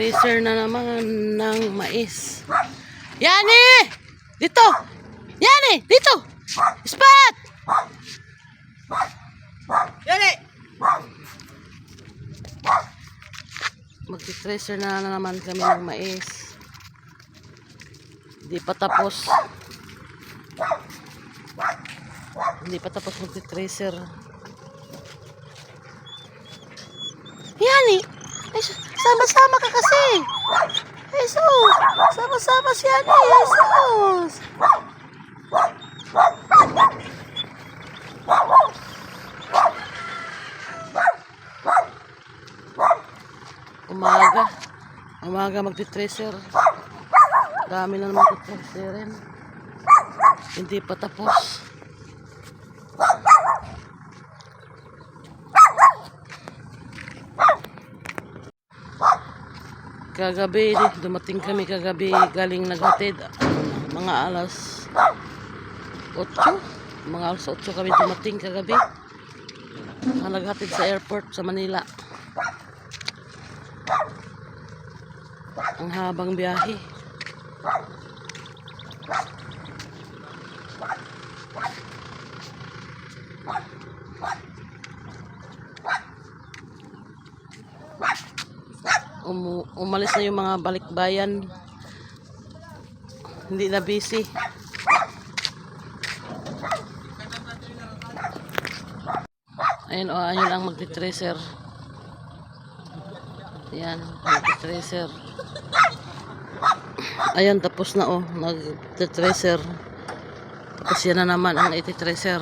Mag-tracer na naman ng mais. Yani! Dito! Yani! Dito! Spot! Yani! Mag-tracer na naman kami ng mais. Hindi pa tapos. Hindi pa tapos mag-tracer. Yani! Sama-sama ka kasi. Jesus! Sama-sama si Yani. Jesus! Umaga magti-tracer. Dami na naman magti-tracerin. Hindi pa tapos. Kagabi, dumating kami kagabi, galing naghatid. Mga alas 8. Mga alas 8 kami dumating kagabi. Naghatid sa airport sa Manila. Ang habang biyahe. Umalis na yung mga balikbayan. Hindi na busy. Ayun o, ayun ang magti-tracer. Ayan, magti-tracer. Ayan, tapos na o, nag-tracer. Tapos yan na naman ang iti-tracer.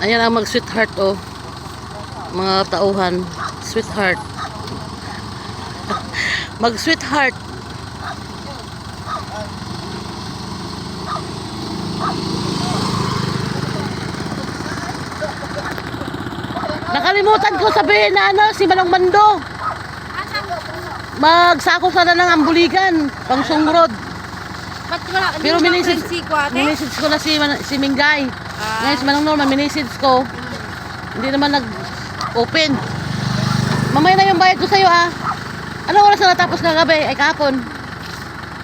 Ayan ang mag-sweetheart oh. Mga tauhan, sweetheart. Mag-sweetheart. Nakalimutan ko sabihin na ano, si Manong Mando. Magsako sana ng ambuligan, pang sungrod. Pero minisid ko na si Mingay. Ngayon si Manong Norman, minisid ko. Hindi naman nag-open. Mamaya na yung bayad ko sa'yo ah. Ano oras na natapos kagabi? Ay kahapon.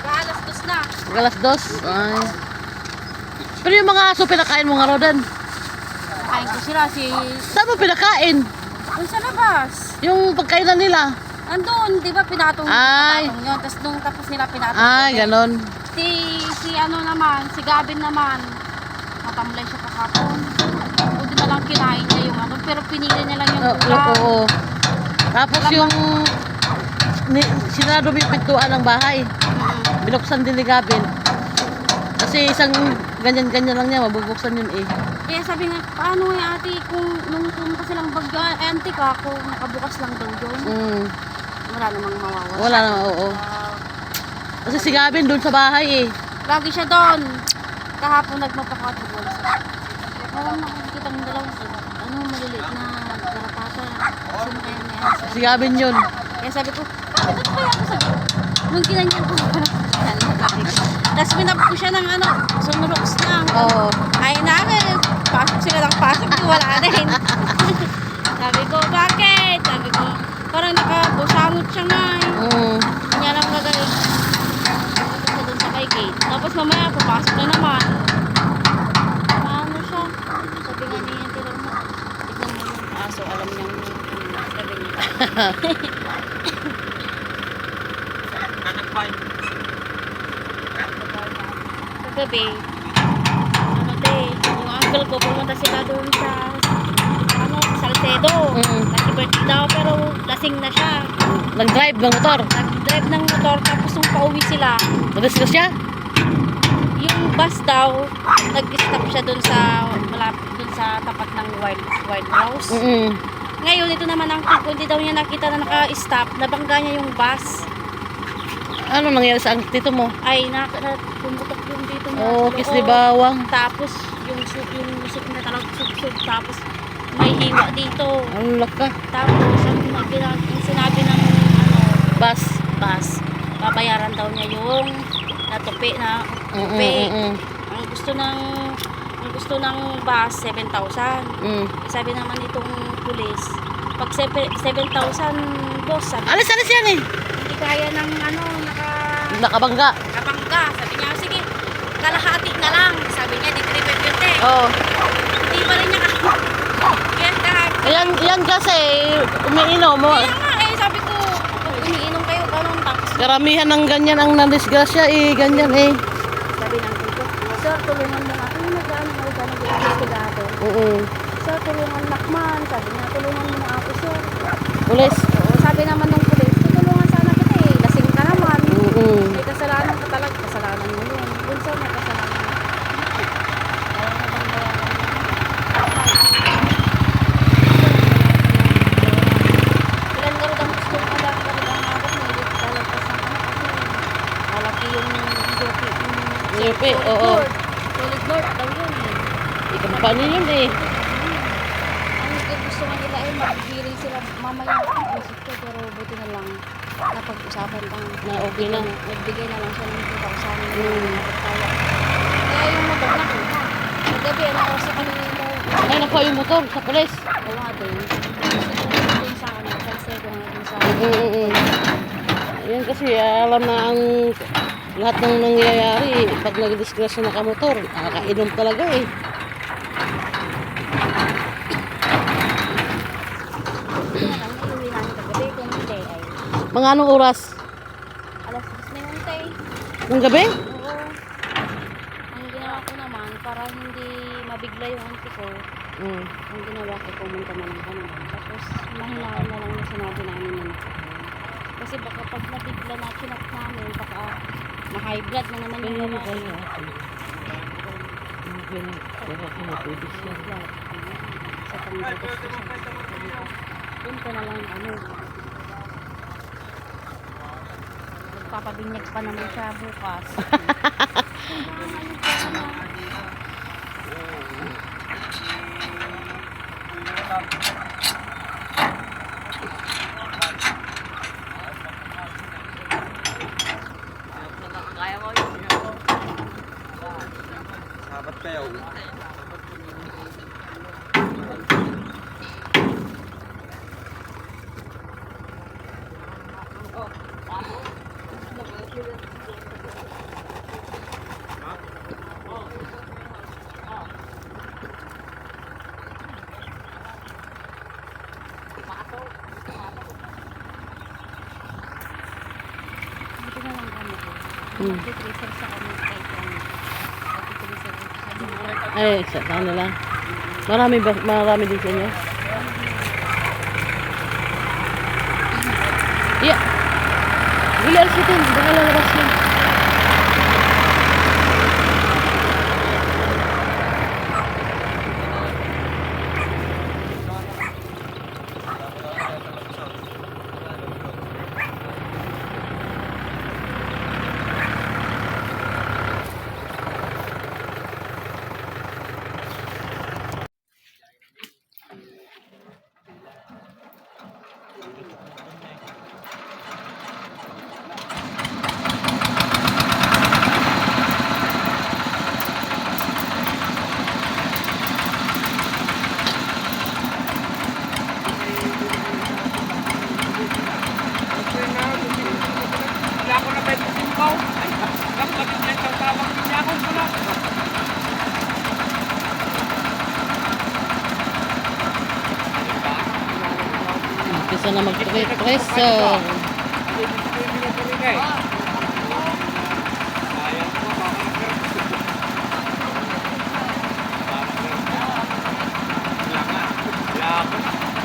Alas 2 na. Alas 2? Ay. Pero yung mga aso pinakain mo nga Rodan. Kain ko sila Saan mo pinakain? Doon sa labas. Yung pagkainan nila? Andun, di ba pinatong yun. Tapos nung tapos nila pinatong. Ay, ganon. Si ano naman, si Gavin naman. Matamlay siya kahapon. Buti na lang kinain niya yung ano. Pero pinili niya lang yung ulam. Oo. Tapos yung sinarado yung pintuan ng bahay. Binuksan din ni Gavin. Kasi isang ganyan-ganyan lang niya, mabubuksan yun eh. Kaya sabi nga, paano yung ate kung nung pumunta silang bagyo, ante ka kung nakabukas lang daw yun. Wala namang mawawala. Wala namang, oo. Kasi si Gavin doon sa bahay eh. Lagi siya doon. Kahapon nagmapakatog wala sa. Wala nakikita ng dalawang ano maliliit na garapata. Sino kaya niya? Si Gavin yun. Kaya sabi ko, bakit kaya ako sabi? Nung kinanyan ko, tapos pinap ko siya ng ano, sunrox lang. Oo. Ay namin, pasok sila ng pasok, wala din. Sabi ko, bakit? Sabi ko, parang nakabusamot siya nga eh. Kanya lang nagaling. Sabi doon sa kay gate. Tapos mamaya, papasok na naman. Paano siya? Sabi nga niya, tira mo. Tignan mo yung aso, alam niyang sabi niya. Kagabi, ano yung uncle ko, pumunta sila doon sa ano, Salcedo. Mm. Happy birthday daw, pero lasing na siya. Nag-drive ng motor. Nag-drive ng motor, tapos nung pauwi sila, Nadisga siya? yung bus daw, nag-stop siya dun sa, malapit dun sa tapat ng White House. Mm. Ngayon, ito naman ang tungkol, hindi daw niya nakita na naka-stop, nabangga niya yung bus. Ano nangyari sa tito mo? Ay, pumutok yung dito niya. Oh, sa kiss ni loob. bawang. Tapos, yung suit na talagang sugsug, tapos may hiwa dito. Ang laka. Tapos, ang sinabi ng Bus. bus, babayaran daw niya yung natupi na tupi. Ang gusto ng bus 7,000. Sabi naman itong pulis, pag 7,000 boss, sabi Alis yan eh. hindi kaya ng Nakabangga. nakabangga. Sabi niya, sige, kalahati na lang. Sabi niya, di 350. Oh. Hindi pa rin niya yan kahit. Yan kasi, umiinom mo. Kaya nga sabi ko, kung umiinom kayo, ganun tapos. Karamihan ng ganyan ang nadisgrasya eh. Ganyan eh. Sabi ng tito, sir, tulungan mo nga. Ano nag-ano yung investigado? Oo. Sir, tulungan nakman. Sabi niya, tulungan mo na ako, sir. Pulis. Oo, sabi naman nung pulis, tutulungan sana kita eh. Lasing ka naman. May kasalanan ka talaga. Kasalanan mo yun. Kung sir, may kasalanan. Ayaw na bang ilan nga rin ang gusto mo lang ka rin ang habak mo. Hindi lalagpas ng ano kasi malaki yung Jopi, oo. Solid North daw yun eh. Ikampanya yun eh. Ang gusto nga nila ay mag-hearing sila mamaya ang isip ko, pero buti na lang napag-usapan lang. Na okay na. Nagbigay na lang siya ng 2,000 na kaya yung motor na kita. Nagabi, ano sa kanila mo, Ay, nakuha yung motor sa pulis. gawa din. Dun sa ano, Salcedo nga dun sa Yan kasi alam na ang lahat ng nangyayari pag nagdisgrasya na kamotor. Nakakainom talaga eh. Kaya lang, iuwi namin kagabi. Kung hindi ay Mga anong oras? alas 10 na yun tayo. Ng gabi? Oo. Ang ginawa ko naman, para hindi mabigla yung auntie ko, ang ginawa ko, pumunta na lang kami. Tapos, mahinaan na lang yung sinabi namin na nakapon. Kasi baka pag nabigla na kinap namin, baka ma-high blood na naman yung babae. Sa panggagas ko sa punta na lang ano. Magpapabinyag pa naman siya bukas. Sabat kayo. Buti na lang kami ko. Mag-tracer sa kami kahit ano. Mag-tracer sa mga. Ay, sa ano lang. Marami din sa inyo. Yeah. Bili alis ito. Baka lalabas yun. Wala ko na 25 ko. Ay, bakit nang tawag niya ako pula. Umpisa na mag-tracer. Wala ako.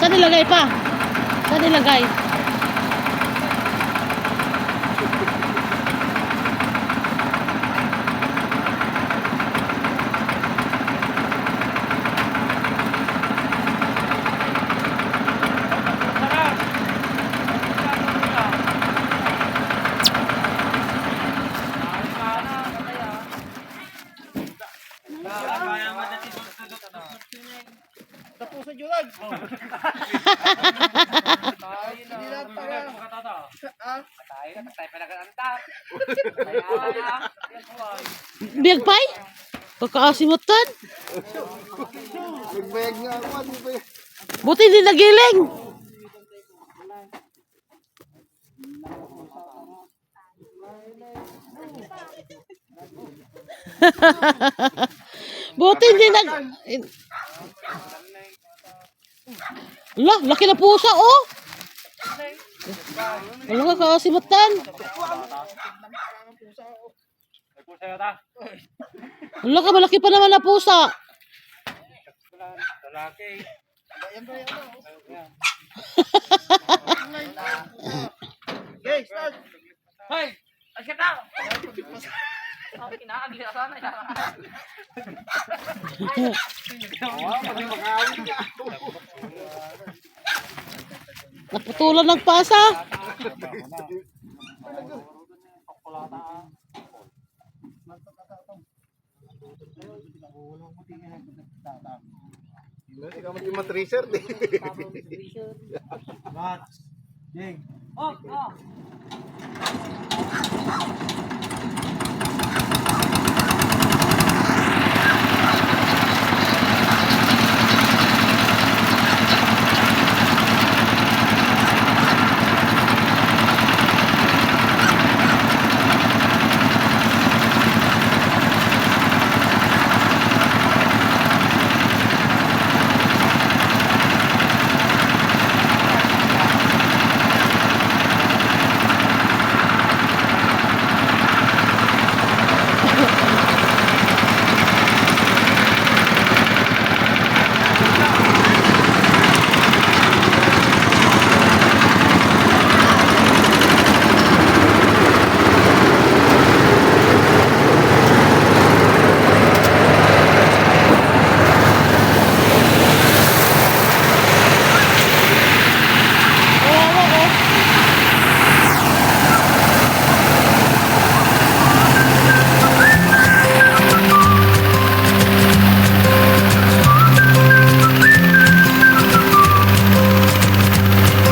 Saan nilagay pa? Saan nilagay? Tapusan nyo lang. Hindi lang para. Patay pa nag-antak. Biyag pay? Pagkaasimutan? Nagbayag nga ako, ano ba yun? Buti hindi nagiling. Buti hindi nag... Ala, laki na pusa, oh! Wala ka kaasimutan. Wala ka, malaki pa naman na pusa. Lalaki. Okay, start. Hoy! Asyat na! Kinaagli na sana. Naputulan ng pasa. Hindi ka maging matriser, di. Oh, oh.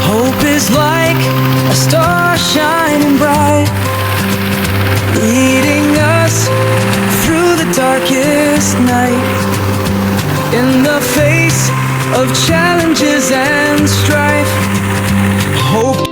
Hope is like a star shining bright, leading us through the darkest night. In the face of challenges and strife, hope.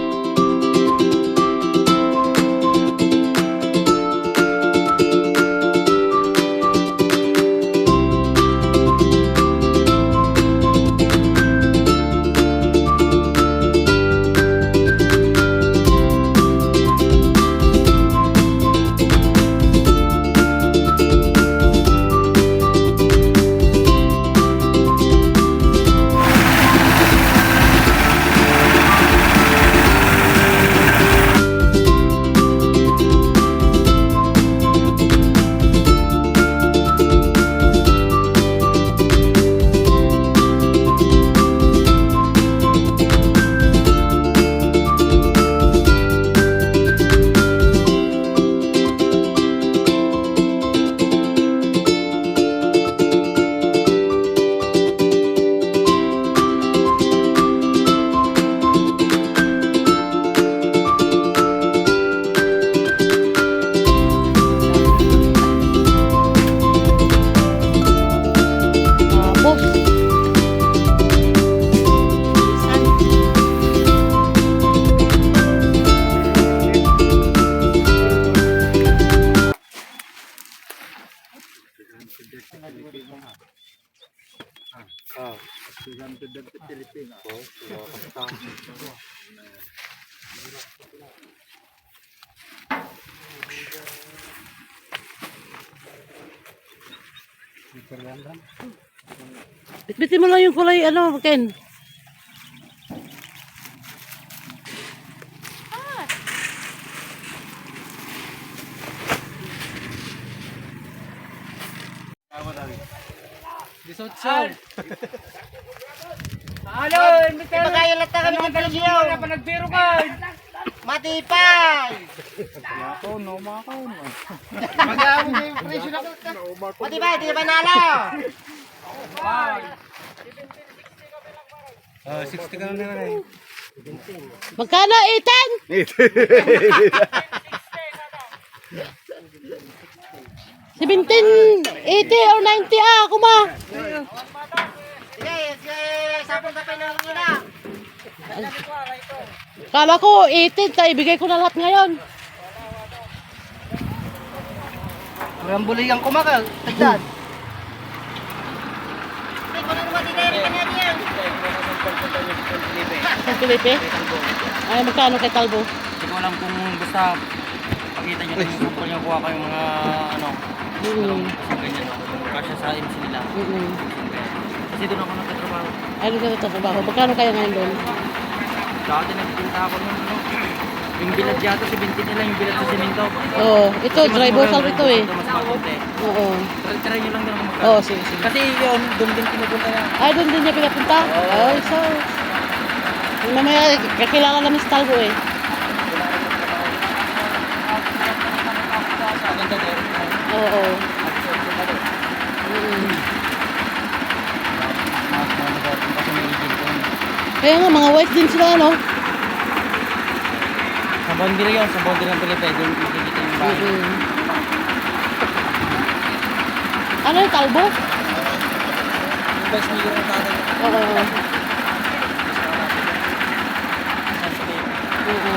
Bitbitin mo lang yung kulay, ano, Ken. Ano? Pagkain lang kami ng Kalisiyaw. Wala pa nagbiro ka. Matipay! Mag-aawin niya yung presyo na. Matipay, di ba nalo? Magkano? 18? 17, 80 or 90 ako ma. Sige, sapong kapay na lang nila. Kala ko 18, tayo ibigay ko na lahat ngayon. Ang buligang kumakal. Tagdad. Hindi ko na naman dinari ka na diyan. Sa Felipe? Ay, magkano kay Talbo? Hindi ko alam kung basta pakita nyo lang yung sample nyo, kuha kayong mga ano, ganyan, kasya sa MC nila. Kasi doon ako nagtatrabaho. Ay, doon ka nagtatrabaho. Magkano kaya ngayon doon? Dati nagpinta ako ng ano, yung bilad yata, 17 nila yung bilad sa simento. Oo, ito, dry bosal ito eh. Ito mas makunti. Oo. Try nyo lang din ako magkano. Oo, sige, sige. Kasi yun, doon din pinupunta niya. Ay, doon din niya pinapunta? Ay, so. Mamaya, kakilala namin si Talbo eh. Oo. Kaya nga, mga white din sila, no? Sa boundary yun, sa boundary ng Pilipinas, doon makikita yung bahay. Ano yung Talbo? Yung best nigger ng tatay niya. Oo. Sa Spain. Oo.